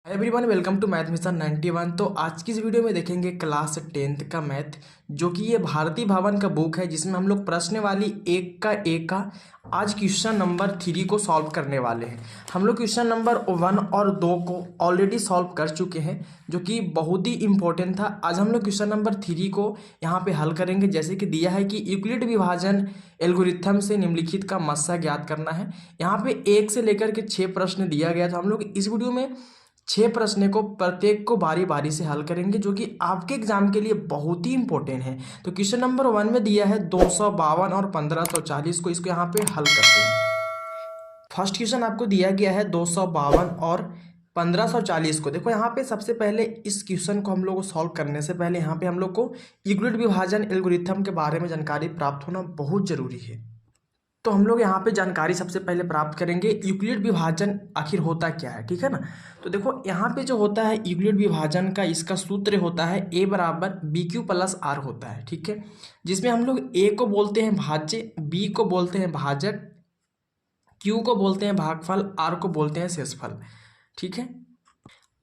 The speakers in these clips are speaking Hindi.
Everyone welcome to math mission 91। तो आज की इस वीडियो में देखेंगे क्लास 10th का मैथ, जो कि ये भारती भवन का बुक है, जिसमें हम लोग प्रश्न वाली एक का आज क्वेश्चन नंबर 3 को सॉल्व करने वाले हैं। हम लोग क्वेश्चन नंबर 1 और 2 को ऑलरेडी सॉल्व कर चुके हैं, जो कि बहुत ही इंपॉर्टेंट था। आज हम लोग क्वेश्चन नंबर 3 को यहाँ पे हल करेंगे। जैसे कि दिया है कि यूक्लिड विभाजन एल्गोरिथम से निम्नलिखित का मस्सा ज्ञात करना है। यहाँ पे 1 से लेकर के 6 प्रश्न दिया गया था। हम लोग इस वीडियो में 6 प्रश्न को प्रत्येक को बारी बारी से हल करेंगे, जो कि आपके एग्जाम के लिए बहुत ही इंपॉर्टेंट है। तो क्वेश्चन नंबर 1 में दिया है 252 और 1540 को, इसको यहाँ पे हल करते हैं। फर्स्ट क्वेश्चन आपको दिया गया है 252 और 1540 को। देखो यहाँ पे सबसे पहले इस क्वेश्चन को हम लोग को सॉल्व करने से पहले यहाँ पे हम लोग को यूक्लिड विभाजन एल्गोरिथम के बारे में जानकारी प्राप्त होना बहुत जरूरी है। तो हम लोग यहाँ पे जानकारी सबसे पहले प्राप्त करेंगे यूक्लिड विभाजन आखिर होता क्या है, ठीक है ना। तो देखो यहाँ पे जो होता है यूक्लिड विभाजन का, इसका सूत्र होता है a बराबर BQ प्लस R होता है, ठीक है। जिसमें हम लोग a को बोलते हैं भाज्य, b को बोलते हैं भाजक, q को बोलते हैं भागफल, r को बोलते हैं शेषफल, ठीक है।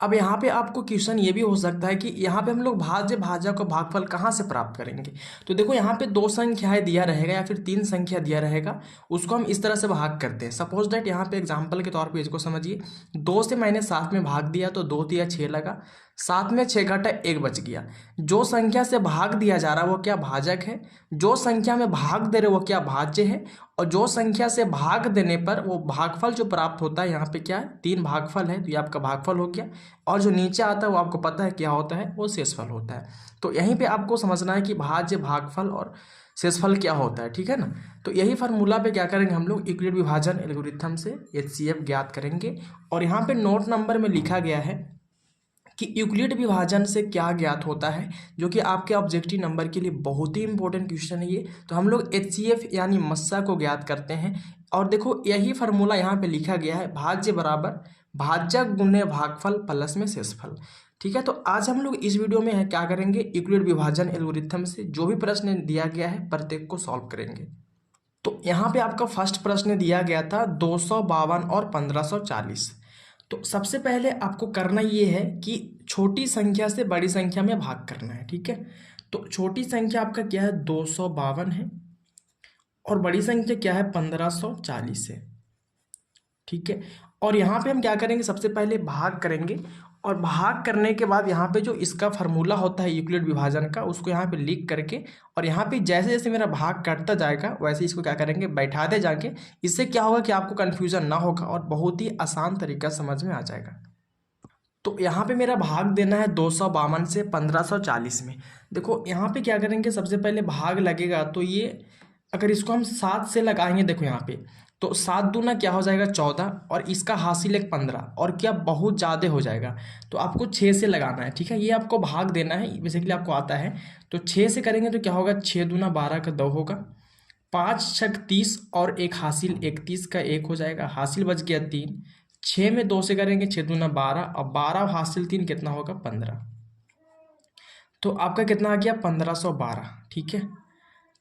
अब यहाँ पे आपको क्वेश्चन ये भी हो सकता है कि यहाँ पे हम लोग भाज्य, भाजक और भागफल कहाँ से प्राप्त करेंगे। तो देखो यहाँ पे 2 संख्याएं दिया रहेगा या फिर 3 संख्या दिया रहेगा, उसको हम इस तरह से भाग करते हैं। सपोज दैट यहाँ पे एग्जांपल के तौर पे इसको समझिए, 2 से मैंने 7 में भाग दिया तो 2 दिया 6 लगा, 7 में 6 घटा 1 बच गया। जो संख्या से भाग दिया जा रहा है वो क्या भाजक है, जो संख्या में भाग दे रहे वो क्या भाज्य है, और जो संख्या से भाग देने पर वो भागफल जो प्राप्त होता है, यहाँ पे क्या है 3 भागफल है, तो ये आपका भागफल हो गया। और जो नीचे आता है वो आपको पता है क्या होता है, वो शेषफल होता है। तो यहीं पे आपको समझना है कि भाज्य, भागफल और शेषफल क्या होता है, ठीक है ना। तो यही फार्मूला पे क्या करेंगे हम लोग, यूक्लिड विभाजन एल्गोरिथम से HCF ज्ञात करेंगे। और यहाँ पे नोट नंबर में लिखा गया है कि यूक्लिड विभाजन से क्या ज्ञात होता है, जो कि आपके ऑब्जेक्टिव नंबर के लिए बहुत ही इंपॉर्टेंट क्वेश्चन है ये। तो हम लोग HCF यानी मस्सा को ज्ञात करते हैं। और देखो यही फार्मूला यहाँ पे लिखा गया है, भाज्य बराबर भाजक गुणे भागफल प्लस में शेषफल, ठीक है। तो आज हम लोग इस वीडियो में क्या करेंगे, यूक्लिड विभाजन एल्गोरिथम से जो भी प्रश्न दिया गया है प्रत्येक को सॉल्व करेंगे। तो यहाँ पे आपका फर्स्ट प्रश्न दिया गया था 252 और 1540। तो सबसे पहले आपको करना ये है कि छोटी संख्या से बड़ी संख्या में भाग करना है, ठीक है। तो छोटी संख्या आपका क्या है 252 है, और बड़ी संख्या क्या है 1540 है, ठीक है। और यहाँ पे हम क्या करेंगे, सबसे पहले भाग करेंगे, और भाग करने के बाद यहाँ पे जो इसका फार्मूला होता है यूक्लिड विभाजन का, उसको यहाँ पे लिख करके, और यहाँ पे जैसे जैसे मेरा भाग कटता जाएगा वैसे इसको क्या करेंगे, बैठाते जाके। इससे क्या होगा कि आपको कन्फ्यूजन ना होगा और बहुत ही आसान तरीका समझ में आ जाएगा। तो यहाँ पे मेरा भाग देना है 252 से 1540 में। देखो यहाँ पे क्या करेंगे, सबसे पहले भाग लगेगा, तो ये अगर इसको हम 7 से लगाएंगे, देखो यहाँ पे तो 7 दूना क्या हो जाएगा 14, और इसका हासिल एक 15, और क्या बहुत ज़्यादा हो जाएगा, तो आपको 6 से लगाना है, ठीक है। ये आपको भाग देना है, बेसिकली आपको आता है। तो 6 से करेंगे तो क्या होगा, 6 दूना 12 का 2 होगा, 5 छक 30 और एक हासिल 31 का 1 हो जाएगा, हासिल बच गया 3। 6 में 2 से करेंगे 6 दूना 12, और 12 हासिल 3 कितना होगा 15। तो आपका कितना आ गया 1512, ठीक है।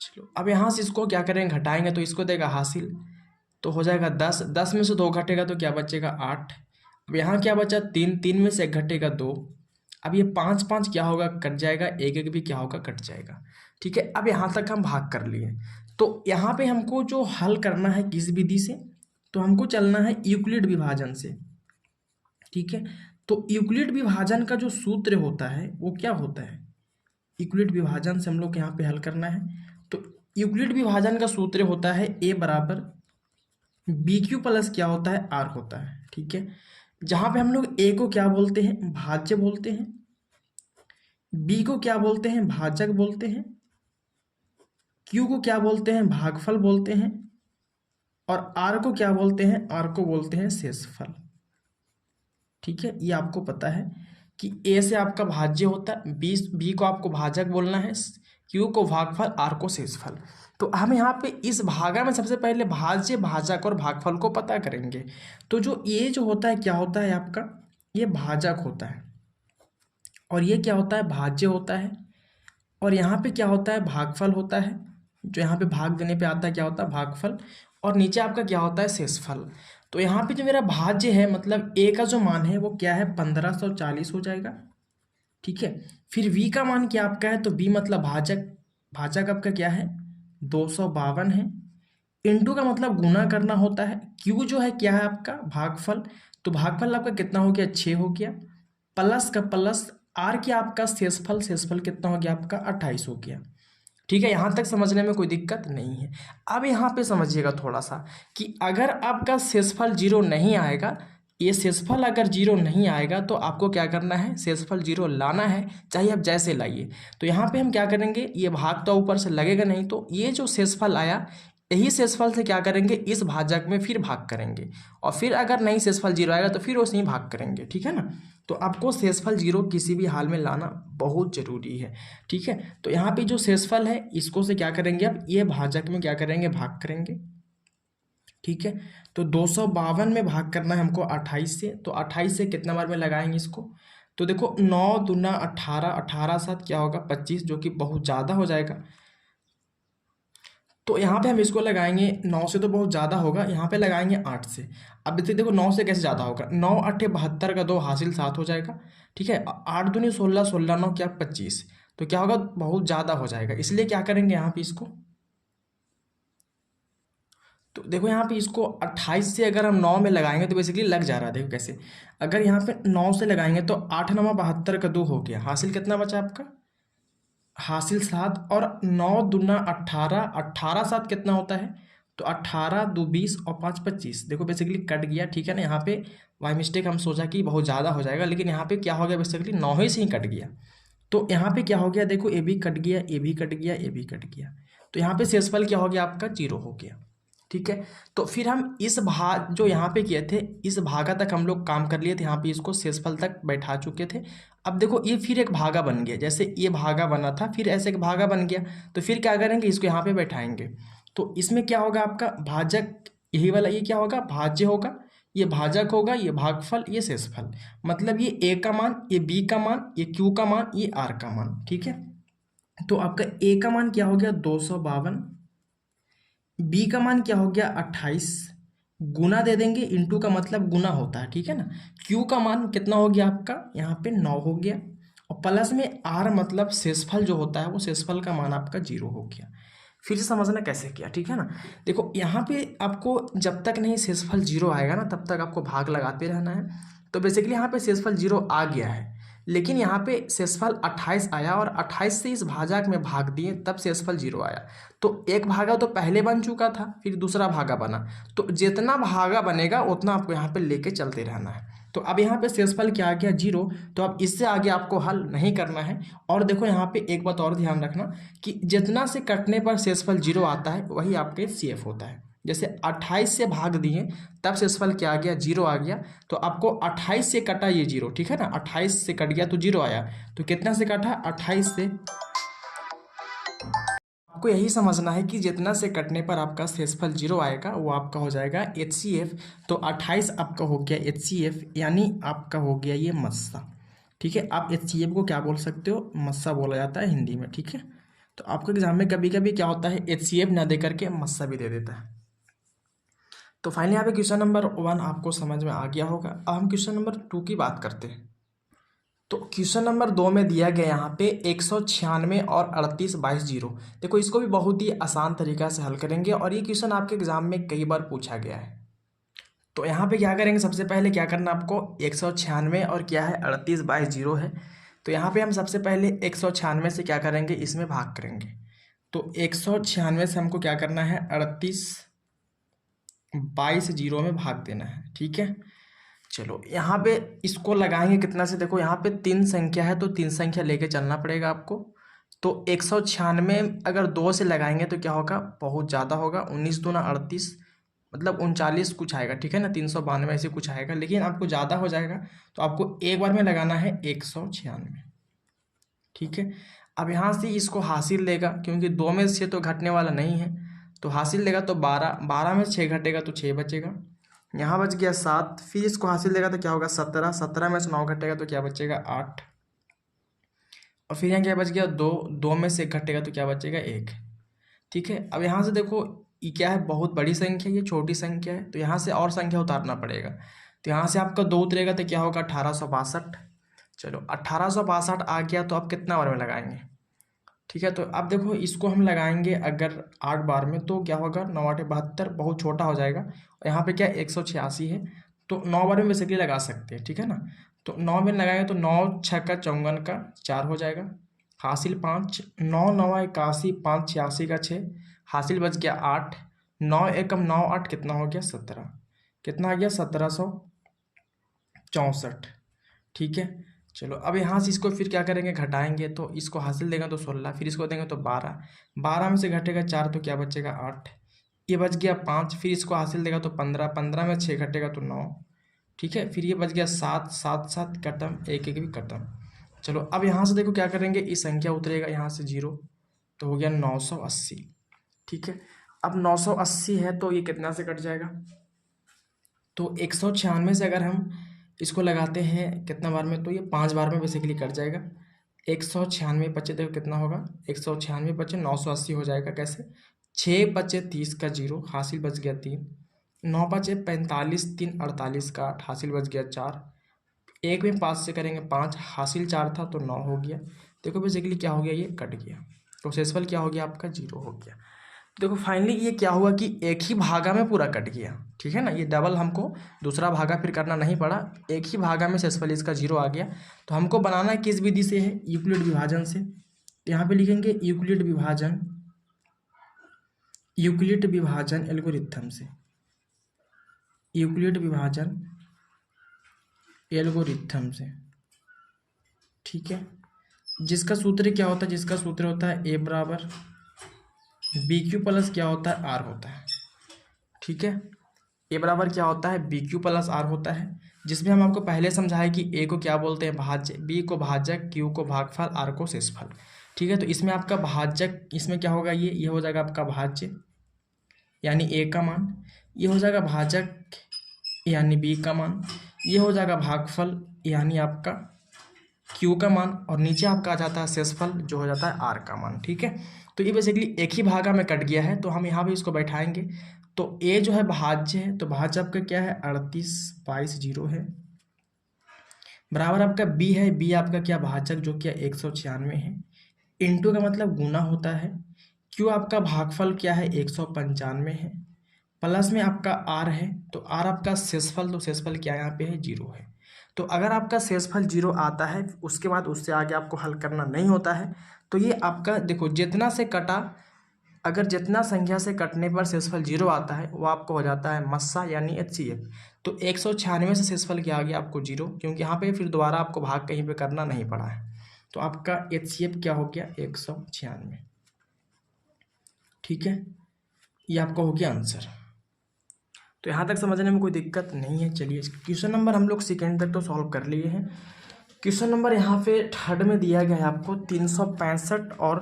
चलो अब यहाँ से इसको क्या करेंगे, घटाएंगे तो इसको देगा हासिल, तो हो जाएगा 10। 10 में से 2 घटेगा तो क्या बचेगा 8। अब यहाँ क्या बचा 3, 3 में से 1 घटेगा 2। अब ये 5 5 क्या होगा, कट जाएगा, 1 1 भी क्या होगा, कट जाएगा, ठीक है। अब यहाँ तक हम भाग कर लिए। तो यहाँ पे हमको जो हल करना है किस विधि से, तो हमको चलना है यूक्लिड विभाजन से, ठीक है। तो यूक्लिड विभाजन का जो सूत्र होता है वो क्या होता है, यूक्लिड विभाजन से हम लोग यहाँ पे हल करना है। तो यूक्लिड विभाजन का सूत्र होता है a बराबर BQ प्लस क्या होता है R होता है, ठीक है। जहाँ पे हम लोग a को क्या बोलते हैं, भाज्य बोलते हैं, b को क्या बोलते हैं, भाजक बोलते हैं, q को क्या बोलते हैं, भागफल बोलते हैं, और r को क्या बोलते हैं, r को बोलते हैं शेषफल, ठीक है। ये आपको पता है कि a से आपका भाज्य होता है, b को आपको भाजक बोलना है, q को भागफल, r को शेषफल। तो हम यहाँ पे इस भागा में सबसे पहले भाज्य, भाजक और भागफल को पता करेंगे। तो जो ये जो होता है क्या होता है आपका, ये भाजक होता है, और ये क्या होता है भाज्य होता है, और यहाँ पे क्या होता है भागफल होता है, जो यहाँ पे भाग देने पे आता है क्या होता है भागफल, और नीचे आपका क्या होता है शेषफल। तो यहाँ पे जो मेरा भाज्य है मतलब ए का जो मान है वो क्या है 1540 हो जाएगा। ठीक है, फिर v का मान क्या आपका है, तो v मतलब भाजक, भाजक आपका क्या है 252 है। इनटू का मतलब गुना करना होता है। q जो है क्या है आपका भागफल, तो भागफल आपका कितना हो गया 6 हो गया, प्लस का प्लस r क्या आपका शेषफल, शेषफल कितना हो गया आपका 28 हो गया। ठीक है, यहाँ तक समझने में कोई दिक्कत नहीं है। अब यहाँ पे समझिएगा थोड़ा सा कि अगर आपका शेषफल जीरो नहीं आएगा, ये शेषफल अगर जीरो नहीं आएगा तो आपको क्या करना है, शेषफल जीरो लाना है, चाहे आप जैसे लाइए। तो यहाँ पे हम क्या करेंगे, ये भाग तो ऊपर से लगेगा नहीं, तो ये जो शेषफल आया यही शेषफल से क्या करेंगे, इस भाजक में फिर भाग करेंगे, और फिर अगर नहीं शेषफल जीरो आएगा तो फिर उसे ही भाग करेंगे। ठीक है ना, तो आपको शेषफल जीरो किसी भी हाल में लाना बहुत जरूरी है। ठीक है, तो यहाँ पे जो शेषफल है इसको से क्या करेंगे, आप ये भाजक में क्या करेंगे, भाग करेंगे। ठीक है, तो 252 में भाग करना है हमको 28 से, तो 28 से कितना बार में लगाएंगे इसको, तो देखो 9 दूना 18, 18 साथ क्या होगा 25, जो कि बहुत ज़्यादा हो जाएगा। तो यहाँ पे हम इसको लगाएंगे 9 से, तो बहुत ज़्यादा होगा, यहाँ पे लगाएंगे 8 से। अब देखो 9 से कैसे ज़्यादा होगा, 9 8 72 का 2 हासिल 7 हो जाएगा। ठीक है, 8 दूनी 16, 16 9 क्या 25, तो क्या होगा बहुत ज़्यादा हो जाएगा, इसलिए क्या करेंगे यहाँ पे इसको, तो देखो यहाँ पे इसको 28 से अगर हम 9 में लगाएंगे तो बेसिकली लग जा रहा है। देखो कैसे, अगर यहाँ पे 9 से लगाएंगे तो 8 9 72 का 2 हो गया, हासिल कितना बचा आपका, हासिल 7, और 9 दूना 18, 18 7 कितना होता है, तो 18 2 20 और 5 25, देखो बेसिकली कट गया। ठीक है ना, यहाँ पे बाई मिस्टेक हम सोचा कि बहुत ज़्यादा हो जाएगा, लेकिन यहाँ पे क्या हो गया बेसिकली 9 ही से ही कट गया। तो यहाँ पे क्या हो गया, देखो ए भी कट गया, ए भी कट गया, ए भी कट गया, तो यहाँ पे शेषफल क्या हो गया आपका 0 हो गया। ठीक है, तो फिर हम इस भाग जो यहाँ पे किए थे, इस भागा तक हम लोग काम कर लिए थे, यहाँ पे इसको शेषफल तक बैठा चुके थे। अब देखो ये फिर एक भागा बन गया, जैसे ये भागा बना था फिर ऐसे एक भागा बन गया, तो फिर क्या करेंगे, इसको यहाँ पे बैठाएंगे। तो इसमें क्या होगा आपका भाजक, यही वाला ये क्या होगा भाज्य होगा, ये भाजक होगा, ये भागफल, ये शेषफल, मतलब ये ए का मान, ये बी का मान, ये क्यू का मान, ये आर का मान। ठीक है, तो आपका ए का मान क्या हो गया 252, बी का मान क्या हो गया 28, गुना दे देंगे, इंटू का मतलब गुना होता है। ठीक है ना, क्यू का मान कितना हो गया आपका यहाँ पे 9 हो गया, और प्लस में आर मतलब शेषफल जो होता है वो शेषफल का मान आपका 0 हो गया। फिर से समझना कैसे किया। ठीक है ना, देखो यहाँ पे आपको जब तक नहीं शेषफल 0 आएगा ना तब तक आपको भाग लगाते रहना है। तो बेसिकली यहाँ पे शेषफल 0 आ गया है, लेकिन यहाँ पे शेषफल 28 आया, और 28 से इस भाजक में भाग दिए तब शेषफल 0 आया। तो एक भागा तो पहले बन चुका था, फिर दूसरा भागा बना, तो जितना भागा बनेगा उतना आपको यहाँ पे लेके चलते रहना है। तो अब यहाँ पे शेषफल क्या आ गया 0, तो अब इससे आगे आपको हल नहीं करना है। और देखो यहाँ पे एक बात और ध्यान रखना कि जितना से कटने पर शेषफल 0 आता है वही आपके CF होता है। जैसे 28 से भाग दिए तब शेषफल क्या आ गया 0 आ गया, तो आपको 28 से कटा ये 0। ठीक है ना, 28 से कट गया तो 0 आया, तो कितना से कटा 28 से। आपको यही समझना है कि जितना से कटने पर आपका शेषफल 0 आएगा वो आपका हो जाएगा HCF। तो 28 आपका हो गया HCF, यानी आपका हो गया ये मस्सा। ठीक है, आप HCF को क्या बोल सकते हो, मस्सा बोला जाता है हिंदी में। ठीक है, तो आपको एग्जाम में कभी कभी क्या होता है HCF ना दे करके मस्सा भी दे देता है। तो फाइनली यहाँ पे क्वेश्चन नंबर 1 आपको समझ में आ गया होगा। अब हम क्वेश्चन नंबर 2 की बात करते हैं। तो क्वेश्चन नंबर 2 में दिया गया यहाँ पे 196 और 38 22 0। देखो इसको भी बहुत ही आसान तरीका से हल करेंगे, और ये क्वेश्चन आपके एग्जाम में कई बार पूछा गया है। तो यहाँ पे क्या करेंगे, सबसे पहले क्या करना आपको 196 और क्या है 38 22 0 है। तो यहाँ पे हम सबसे पहले 196 से क्या करेंगे, इसमें भाग करेंगे। तो 196 से हमको क्या करना है 38 22 0 में भाग देना है। ठीक है, चलो यहाँ पे इसको लगाएंगे कितना से, देखो यहाँ पे 3 संख्या है तो 3 संख्या लेके चलना पड़ेगा आपको। तो 196 अगर 2 से लगाएंगे तो क्या होगा बहुत ज़्यादा होगा, 19 दूना 38 मतलब 39 कुछ आएगा। ठीक है ना, 392 ऐसे कुछ आएगा, लेकिन आपको ज़्यादा हो जाएगा तो आपको एक बार में लगाना है 196। ठीक है, अब यहाँ से इसको हासिल लेगा, क्योंकि 2 में से तो घटने वाला नहीं है, तो हासिल लेगा तो 12, 12 में 6 घटेगा तो 6 बचेगा, यहाँ बच गया 7, फिर इसको हासिल लेगा तो क्या होगा 17, 17 में से 9 घटेगा तो क्या बचेगा 8, और फिर यहाँ क्या बच गया 2, 2 में से 1 घटेगा तो क्या बचेगा 1। ठीक है, अब यहाँ से देखो ये क्या है, बहुत बड़ी संख्या, ये छोटी संख्या है, तो यहाँ से और संख्या उतारना पड़ेगा। तो यहाँ से आपका 2 उतरेगा तो क्या होगा 1862। चलो 1862 आ गया तो आप कितना बार में लगाएंगे, ठीक है। तो अब देखो इसको हम लगाएंगे अगर 8 बार में तो क्या होगा 9 8 72, बहुत छोटा हो जाएगा। और यहाँ पे क्या 186 है, तो 9 बार में बेसिकली लगा सकते हैं, ठीक है ना। तो 9 में लगाएंगे तो 9 6 का 54 का 4 हो जाएगा, हासिल 5, 9 9 81, 5 86 का 6, हासिल बच गया 8, 9 एकम 9 8 कितना हो गया 17, कितना आ गया 1764, ठीक है। चलो अब यहाँ से इसको फिर क्या करेंगे, घटाएंगे, तो इसको हासिल देंगे तो 16, फिर इसको देंगे तो 12, 12 में से घटेगा 4 तो क्या बचेगा 8, ये बच गया 5, फिर इसको हासिल देगा तो 15, 15 में 6 घटेगा तो 9, ठीक है। फिर ये बच गया 7, 7 7 खत्म, 1 1 भी खत्म। चलो अब यहाँ से देखो क्या करेंगे, इस संख्या उतरेगा यहाँ से 0, तो हो गया 980, ठीक है। अब 980 है तो ये कितना से कट जाएगा, तो 196 से अगर हम इसको लगाते हैं कितना बार में, तो ये 5 बार में बेसिकली कट जाएगा। 196 बचे देखो कितना होगा, 196 बचे 980 हो जाएगा। कैसे, 6 बचे 30 का 0, हासिल बच गया 3, 9 बचे 45, 3 48 का 8, हासिल बच गया 4, 1 में 5 से करेंगे 5, हासिल 4 था तो 9 हो गया। देखो बेसिकली क्या हो गया, ये कट गया, तो शेषफल क्या हो गया आपका 0 हो गया। देखो फाइनली ये क्या हुआ कि एक ही भागा में पूरा कट गया, ठीक है ना। ये डबल हमको दूसरा भागा फिर करना नहीं पड़ा, एक ही भागा में शेषफल इसका 0 आ गया। तो हमको बनाना है किस विधि से है, यूक्लिड विभाजन से। यहाँ पे लिखेंगे यूक्लिड विभाजन, यूक्लिड विभाजन एल्गोरिथम से, यूक्लिड विभाजन एल्गोरिथम से, ठीक है। जिसका सूत्र क्या होता है, जिसका सूत्र होता है ए बराबर बी क्यू प्लस क्या होता है आर होता है, ठीक है। ए बराबर क्या होता है बी क्यू प्लस आर होता है, जिसमें हम आपको पहले समझाए कि ए को क्या बोलते हैं भाज्य, बी को भाजक, क्यू को भागफल, आर को शेषफल, ठीक है। तो इसमें आपका भाजक, इसमें क्या होगा, ये हो जाएगा आपका भाज्य यानी ए का मान, ये हो जाएगा भाजक यानी बी का मान, ये हो जाएगा भागफल यानी आपका क्यू का मान, और नीचे आपका आ जाता है शेषफल जो हो जाता है आर का मान, ठीक है। तो ये बेसिकली एक ही भागा में कट गया है, तो हम यहाँ पे इसको बैठाएंगे। तो ए जो है भाज्य है, तो भाज्य आपका क्या है 38 22 0 है, बराबर आपका बी है, बी आपका क्या भाजक जो क्या 196 है, इंटू का मतलब गुना होता है, क्यू आपका भागफल क्या है 195 है, प्लस में आपका आर है, तो आर आपका शेषफल, तो शेषफल क्या यहाँ पे है 0 है। तो अगर आपका शेषफल 0 आता है उसके बाद उससे आगे आपको हल करना नहीं होता है, तो ये आपका देखो जितना से कटा, अगर जितना संख्या से कटने पर शेषफल 0 आता है वो आपको हो जाता है मस्सा यानी HCF। तो 196 से शेषफल क्या आ गया आपको 0, क्योंकि यहाँ पे फिर दोबारा आपको भाग कहीं पे करना नहीं पड़ा है, तो आपका HCF क्या हो गया 196, ठीक है। ये आपका हो गया आंसर। तो यहाँ तक समझने में कोई दिक्कत नहीं है। चलिए क्वेश्चन नंबर हम लोग सेकेंड तक तो सॉल्व कर लिए हैं। क्वेश्चन नंबर यहाँ पे थर्ड में दिया गया है आपको 365 और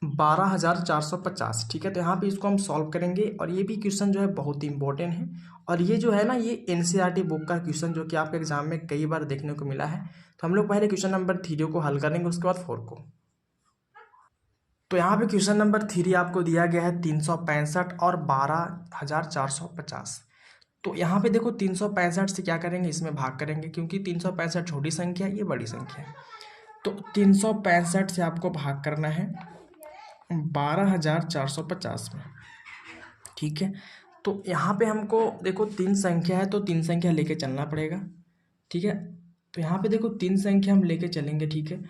12,450, ठीक है। तो यहाँ पे इसको हम सॉल्व करेंगे, और ये भी क्वेश्चन जो है बहुत ही इंपॉर्टेंट है, और ये जो है ना ये NCERT बुक का क्वेश्चन जो कि आपके एग्जाम में कई बार देखने को मिला है। तो हम लोग पहले क्वेश्चन नंबर 3 को हल करेंगे, उसके बाद 4 को। तो यहाँ पे क्वेश्चन नंबर 3 आपको दिया गया है 365 और 12,450। तो यहाँ पे देखो 365 से क्या करेंगे, इसमें भाग करेंगे, क्योंकि 365 छोटी संख्या है, ये बड़ी संख्या है। तो 365 से आपको भाग करना है 12,450 में, ठीक है। तो यहाँ पे हमको देखो 3 संख्या है, तो 3 संख्या लेके चलना पड़ेगा, ठीक है। तो यहाँ पे देखो 3 संख्या हम लेके चलेंगे, ठीक है।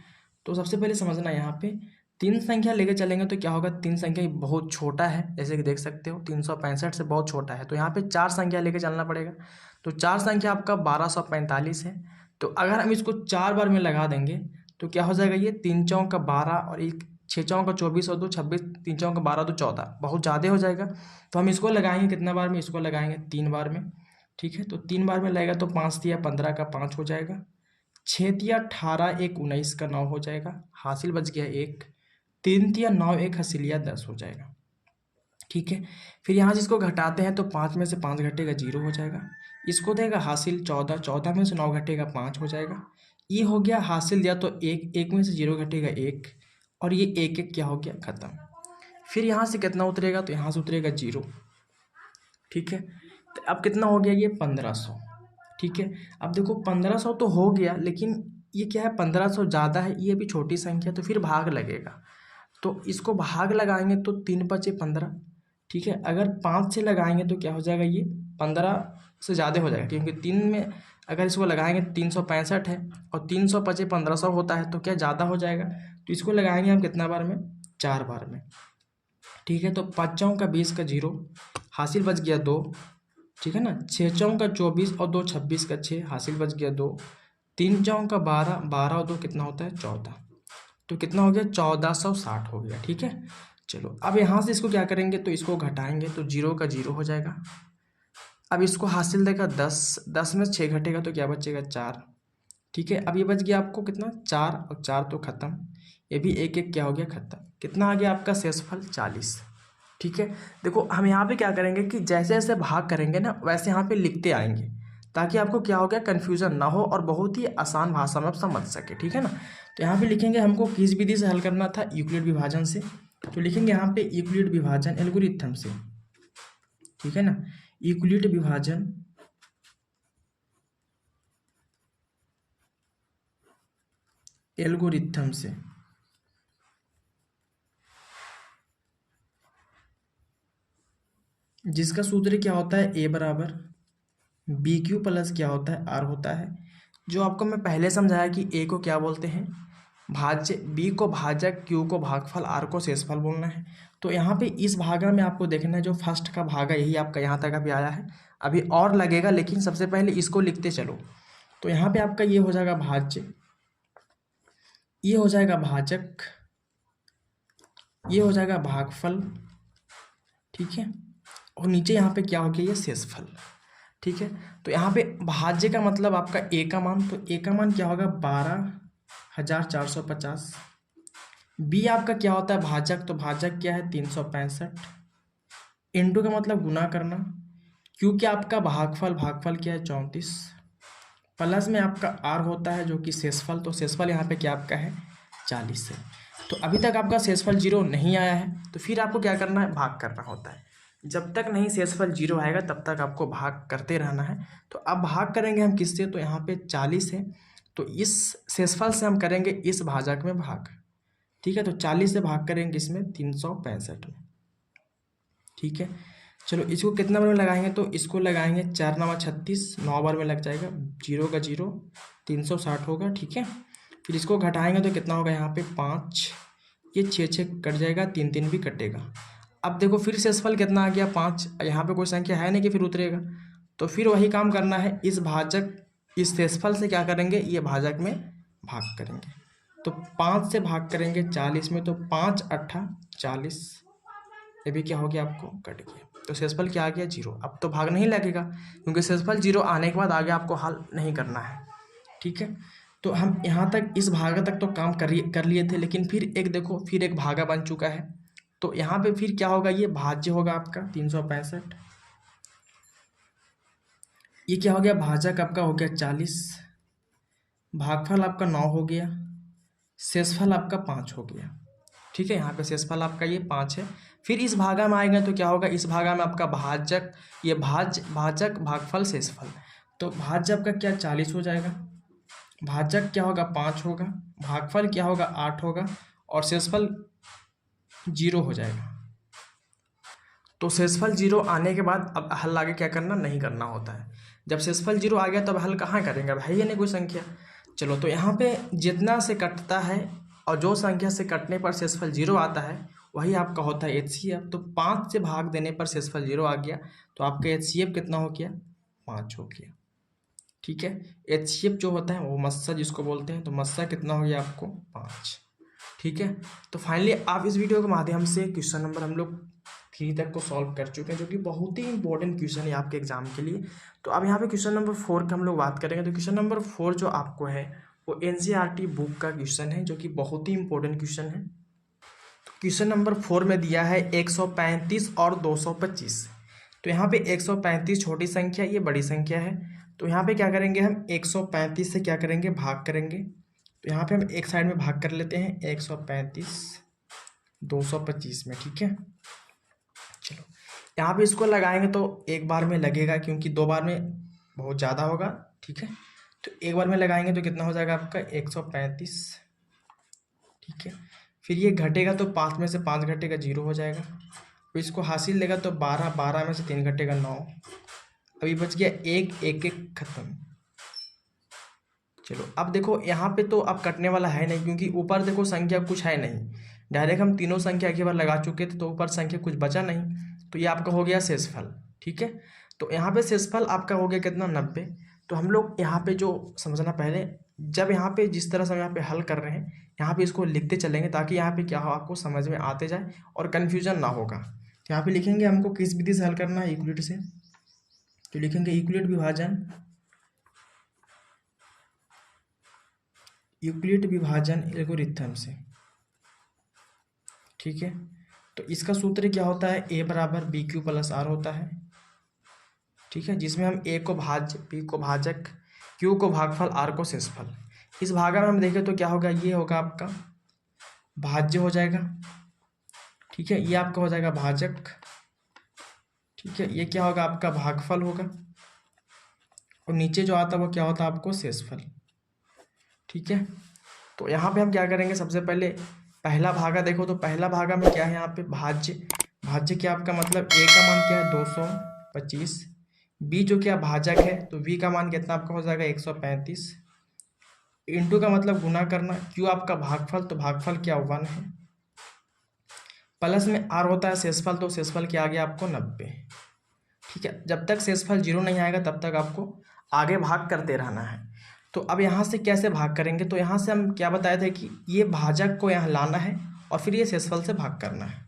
तो सबसे पहले समझना यहाँ पे 3 संख्या लेके चलेंगे तो क्या होगा, 3 संख्या बहुत छोटा है, जैसे कि देख सकते हो 365 से बहुत छोटा है, तो यहाँ पे 4 संख्या लेके चलना पड़ेगा। तो 4 संख्या आपका 1245 है। तो अगर हम इसको 4 बार में लगा देंगे तो क्या हो जाएगा, ये 3 चौक का 12 और 6 चौक का 24 और 2 26, 3 चौक का 12 2 14, बहुत ज़्यादा हो जाएगा। तो हम इसको लगाएंगे कितना बार में, इसको लगाएंगे 3 बार में, ठीक है। तो 3 बार में लगेगा तो 5 तिया 15 का 5 हो जाएगा, 6 तिया 18 1 19 का 9 हो जाएगा, हासिल बच गया 1, 3 तिया 9 1 हसीलिया 10 हो जाएगा, ठीक है। फिर यहाँ से इसको घटाते हैं तो 5 में से 5 घटेगा 0 हो जाएगा, इसको देगा हासिल 14, 14 में से 9 घटेगा 5 हो जाएगा, ये हो गया हासिल दिया तो 1, 1 में से 0 घटेगा 1, और ये 1 1 क्या हो गया खत्म। फिर यहाँ से कितना उतरेगा, तो यहाँ से उतरेगा 0। ठीक है, तो अब कितना हो गया ये 1500। ठीक है, अब देखो 1500 तो हो गया, लेकिन ये क्या है 1500 ज़्यादा है, ये भी छोटी संख्या, तो फिर भाग लगेगा। तो इसको भाग लगाएंगे तो 3 × 5 = 15। ठीक है, अगर 5 से लगाएंगे तो क्या हो जाएगा, ये 15 से ज़्यादा हो जाएगा, क्योंकि 3 में अगर इसको लगाएंगे 365 है और 300 × 5 = 1500 होता है, तो क्या ज़्यादा हो जाएगा। तो इसको लगाएंगे हम कितना बार में, 4 बार में। ठीक है, तो 5 चौक का 20 का 0 हासिल बच गया 2। ठीक है ना, 6 चौक का 24 और 2 26 का 6 हासिल बच गया 2। 3 चौक का 12, 12 और 2 कितना होता है 14। तो कितना हो गया 1460 हो गया। ठीक है, चलो अब यहाँ से इसको क्या करेंगे, तो इसको घटाएंगे तो 0 का 0 हो जाएगा। अब इसको हासिल देगा 10, 10 में 6 घटेगा तो क्या बचेगा 4। ठीक है, अब ये बच गया आपको कितना 4 और 4 तो खत्म, ये भी एक एक क्या हो गया खत्म। कितना आ गया आपका शेषफल 40। ठीक है, देखो हम यहाँ पे क्या करेंगे कि जैसे जैसे भाग करेंगे ना वैसे यहाँ पे लिखते आएंगे, ताकि आपको क्या हो गया कन्फ्यूज़न ना हो और बहुत ही आसान भाषा में आप समझ सके। ठीक है ना, तो यहाँ पे लिखेंगे हमको किस विधि से हल करना था, यूक्लिड विभाजन से। तो लिखेंगे यहाँ पे यूक्लिड विभाजन एल्गोरिथम से। ठीक है ना, यूक्लिड विभाजन एल्गोरिथम से। जिसका सूत्र क्या होता है, ए बराबर बी क्यू प्लस क्या होता है, आर होता है। जो आपको मैं पहले समझाया कि ए को क्या बोलते हैं भाज्य, बी को भाजक, क्यू को भागफल, आर को शेषफल बोलना है। तो यहाँ पे इस भागा में आपको देखना है जो फर्स्ट का भागा यही आपका यहाँ तक अभी आया है, अभी और लगेगा, लेकिन सबसे पहले इसको लिखते चलो। तो यहाँ पे आपका ये हो जाएगा भाज्य, ये हो जाएगा भाजक, ये हो जाएगा भागफल। ठीक है, और नीचे यहाँ पे क्या हो गया ये शेषफल। ठीक है, तो यहाँ पे भाज्य का मतलब आपका ए का मान, तो ए का मान क्या होगा 12,450। बी आपका क्या होता है भाजक, तो भाजक क्या है 365। इंटू का मतलब गुना करना। क्यू क्या आपका भागफल, भागफल क्या है 34। प्लस में आपका आर होता है जो कि शेषफल, तो शेषफल यहाँ पे क्या आपका है 40 है। तो अभी तक आपका शेषफल 0 नहीं आया है, तो फिर आपको क्या करना है भाग करना होता है। जब तक नहीं शेषफल 0 आएगा तब तक आपको भाग करते रहना है। तो अब भाग करेंगे हम किससे, तो यहाँ पे 40 है, तो इस शेषफल से हम करेंगे इस भाजक में भाग। ठीक है, तो 40 से भाग करेंगे इसमें 365 में। ठीक है, चलो इसको कितना बार में लगाएंगे, तो इसको लगाएंगे 4 × 9 = 36, 9 बार में लग जाएगा, 0 का 0 360 होगा। ठीक है, फिर इसको घटाएंगे तो कितना होगा यहाँ पे 5, ये 6 कट जाएगा, 3 3 भी कटेगा। अब देखो फिर शेषफल कितना आ गया 5, यहाँ पे कोई संख्या है नहीं कि फिर उतरेगा, तो फिर वही काम करना है, इस भाजक इस शेषफल से क्या करेंगे ये भाजक में भाग करेंगे। तो 5 से भाग करेंगे 40 में, तो 5 × 8 = 40, ये भी क्या हो गया आपको कट गया। तो शेषफल क्या आ गया 0। अब तो भाग नहीं लगेगा क्योंकि शेषफल 0 आने के बाद आगे आपको हल नहीं करना है। ठीक है, तो हम यहाँ तक इस भागा तक तो काम कर लिए थे, लेकिन फिर एक देखो फिर एक भागा बन चुका है। तो यहाँ पे फिर क्या होगा ये भाज्य होगा आपका 365, ये क्या हो गया भाजक आपका हो गया 40, भागफल आपका 9 हो गया, शेषफल आपका 5 हो गया। ठीक है, यहाँ पे शेषफल आपका ये 5 है। फिर इस भागा में आएगा तो क्या होगा, इस भागा में आपका भाजक, ये भाजक भागफल शेषफल, तो भाज्य आपका क्या 40 हो जाएगा, भाजक क्या होगा 5 होगा, भागफल क्या होगा 8 होगा, और शेषफल 0 हो जाएगा। तो शेषफल 0 आने के बाद अब हल आगे क्या करना नहीं करना होता है। जब शेषफल 0 आ गया तब हल कहाँ करेंगे, अब है ही नहीं कोई संख्या। चलो तो यहाँ पे जितना से कटता है और जो संख्या से कटने पर शेषफल 0 आता है वही आपका होता है HCF। तो 5 से भाग देने पर शेषफल 0 आ गया, तो आपका HCF कितना हो गया 5 हो गया। ठीक है, HCF जो होता है वो मस्सा जिसको बोलते हैं, तो मस्सा कितना हो गया आपको 5। ठीक है, तो फाइनली आप इस वीडियो के माध्यम से क्वेश्चन नंबर हम लोग 3 तक को सॉल्व कर चुके हैं, जो कि बहुत ही इंपॉर्टेंट क्वेश्चन है आपके एग्जाम के लिए। तो अब यहाँ पे क्वेश्चन नंबर 4 की हम लोग बात करेंगे। तो क्वेश्चन नंबर 4 जो आपको है वो NCERT बुक का क्वेश्चन है, जो कि बहुत ही इंपॉर्टेंट क्वेश्चन है। तो क्वेश्चन नंबर 4 में दिया है 135 और 225। तो यहाँ पे 135 छोटी संख्या, ये बड़ी संख्या है। तो यहाँ पे क्या करेंगे हम 135 से क्या करेंगे भाग करेंगे। तो यहाँ पे हम एक साइड में भाग कर लेते हैं 135 225 में, ठीक है। चलो यहाँ पे इसको लगाएंगे तो एक बार में लगेगा, क्योंकि दो बार में बहुत ज़्यादा होगा, ठीक है। तो एक बार में लगाएंगे तो कितना हो जाएगा आपका 135, ठीक है। फिर ये घटेगा तो 5 में से 5 घटेगा 0 हो जाएगा। तो इसको हासिल लेगा तो 12, 12 में से 3 घटेगा 9। अभी बच गया 1, 1, 1 खत्म। चलो अब देखो यहाँ पे तो अब कटने वाला है नहीं, क्योंकि ऊपर देखो संख्या कुछ है नहीं, डायरेक्ट हम तीनों संख्या एक ही बार लगा चुके थे, तो ऊपर संख्या कुछ बचा नहीं। तो ये आपका हो गया शेषफल, ठीक है। तो यहाँ पे शेषफल आपका हो गया कितना 90। तो हम लोग यहाँ पे जो समझना पहले, जब यहाँ पे जिस तरह से हम यहाँ पे हल कर रहे हैं, यहाँ पे इसको लिखते चलेंगे ताकि यहाँ पे क्या हो आपको समझ में आते जाए और कन्फ्यूजन ना होगा। तो यहाँ पे लिखेंगे हमको किस विधि से हल करना है, यूक्लिड से। तो लिखेंगे यूक्लिड विभाजन, यूक्लिड विभाजन एल्गोरिथम से, ठीक है। तो इसका सूत्र क्या होता है, a बराबर बी क्यू प्लस आर होता है, ठीक है। जिसमें हम a को भाज्य, b को भाजक, q को भागफल, r को शेषफल। इस भागा में हम देखें तो क्या होगा, ये होगा आपका भाज्य हो जाएगा, ठीक है। ये आपका हो जाएगा भाजक, ठीक है। ये क्या होगा आपका भागफल होगा, और नीचे जो आता है वो क्या होता है आपको शेषफल, ठीक है। तो यहाँ पे हम क्या करेंगे, सबसे पहले पहला भागा देखो, तो पहला भागा में क्या है यहाँ पे भाज्य, भाज्य क्या आपका मतलब a का मान क्या है 225, b जो क्या भाजक है, तो v का मान कितना आपका हो जाएगा 135, इंटू का मतलब गुना करना, q आपका भागफल, तो भागफल क्या 1 है, प्लस में r होता है शेषफल, तो शेषफल क्या आ गया आपको 90, ठीक है। जब तक शेषफल 0 नहीं आएगा तब तक आपको आगे भाग करते रहना है। तो अब यहाँ से कैसे भाग करेंगे, तो यहाँ से हम क्या बताए थे कि ये भाजक को यहाँ लाना है और फिर ये शेषफल से भाग करना है।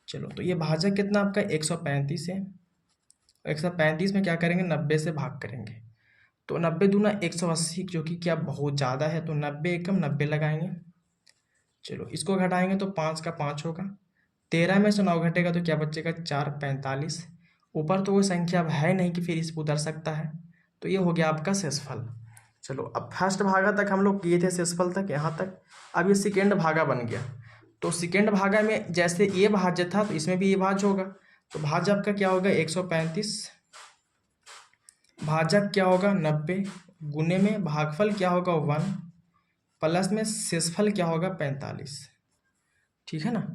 चलो तो ये भाजक कितना आपका 135 है, 135 में क्या करेंगे 90 से भाग करेंगे, तो 90 दूना 180, जो कि क्या बहुत ज़्यादा है, तो 90 एकम 90 लगाएंगे। चलो इसको घटाएंगे तो 5 का 5 होगा, 13 में से 9 घटेगा तो क्या बचेगा 4, 45। ऊपर तो कोई संख्या अब है नहीं कि फिर इस उधर सकता है, तो ये हो गया आपका शेषफल। चलो अब फर्स्ट भागा तक हम लोग किए थे, शेषफल तक यहाँ तक। अब ये सेकेंड भागा बन गया, तो सेकेंड भागा में जैसे ये भाज्य था तो इसमें भी ये भाज्य होगा, तो भाज्य आपका क्या होगा 135, भाजक क्या होगा 90, गुने में भागफल क्या होगा 1, प्लस में शेषफल क्या होगा 45, ठीक है ना।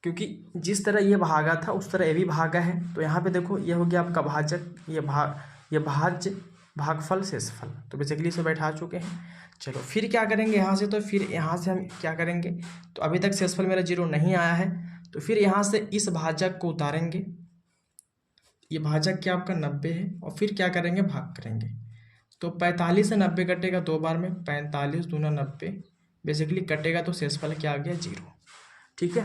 क्योंकि जिस तरह ये भागा था उस तरह ये भी भागा है, तो यहाँ पे देखो ये हो गया आपका भाजक, ये भाज्य, भागफल, शेषफल, तो बेसिकली इसे बैठा चुके हैं। चलो फिर क्या करेंगे यहाँ से, तो फिर यहाँ से हम क्या करेंगे, तो अभी तक शेषफल मेरा 0 नहीं आया है, तो फिर यहाँ से इस भाजक को उतारेंगे, ये भाजक क्या आपका 90 है, और फिर क्या करेंगे भाग करेंगे, तो 45 से 90 कटेगा 2 बार में, 45 दूना 90, बेसिकली कटेगा तो शेषफल क्या आ गया 0, ठीक है।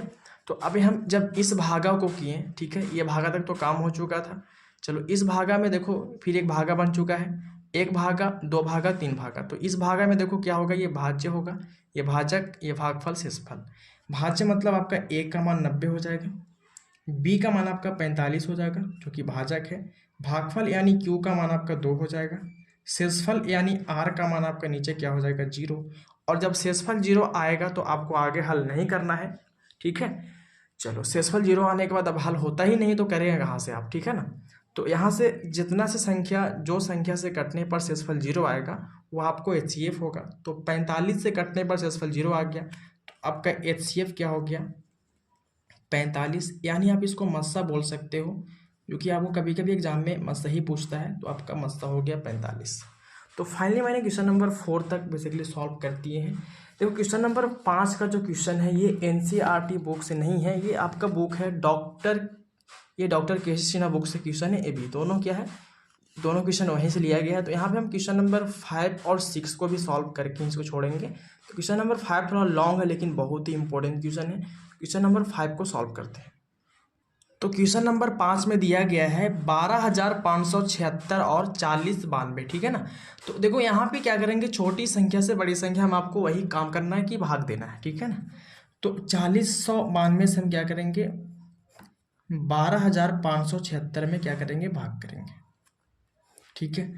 तो अभी हम जब इस भागा को किए, ठीक है, ये भागा तक तो काम हो चुका था। चलो इस भागा में देखो फिर एक भागा बन चुका है, एक भागा, दो भागा, तीन भागा, तो इस भागा में देखो क्या होगा, ये भाज्य होगा, ये भाजक, ये भागफल, शेषफल। भाज्य मतलब आपका a का मान 90 हो जाएगा, b का मान आपका 45 हो जाएगा जो कि भाजक है, भागफल यानी q का मान आपका 2 हो जाएगा, शेषफल यानी r का मान आपका नीचे क्या हो जाएगा 0। और जब शेषफल 0 आएगा तो आपको आगे हल नहीं करना है, ठीक है। चलो शेषफल 0 आने के बाद अब हल होता ही नहीं तो करेंगे कहाँ से आप, ठीक है ना। तो यहाँ से जितना से संख्या, जो संख्या से कटने पर शेषफल 0 आएगा वो आपको HCF होगा, तो 45 से कटने पर शेषफल 0 आ गया, तो आपका HCF क्या हो गया 45, यानी आप इसको मस्सा बोल सकते हो, क्योंकि आपको कभी कभी एग्जाम में मस्सा ही पूछता है, तो आपका मस्सा हो गया 45। तो फाइनली मैंने क्वेश्चन नंबर 4 तक बेसिकली सॉल्व कर दिए हैं। देखो क्वेश्चन नंबर 5 का जो क्वेश्चन है ये NCERT बुक से नहीं है, ये आपका बुक है डॉक्टर के सी सिन्हा बुक से क्वेश्चन है, ये भी दोनों क्या है, दोनों क्वेश्चन वहीं से लिया गया है। तो यहाँ पे हम क्वेश्चन नंबर 5 और 6 को भी सॉल्व करके इसको छोड़ेंगे। तो क्वेश्चन नंबर 5 थोड़ा लॉन्ग है लेकिन बहुत ही इंपॉर्टेंट क्वेश्चन है, क्वेश्चन नंबर 5 को सॉल्व करते हैं। तो क्वेश्चन नंबर 5 में दिया गया है 12,576 और 4092, ठीक है ना। तो देखो यहाँ पे क्या करेंगे, छोटी संख्या से बड़ी संख्या हम आपको वही काम करना है कि भाग देना है, ठीक है ना। तो 4092 से हम क्या करेंगे 12,576 में क्या करेंगे भाग करेंगे, ठीक है।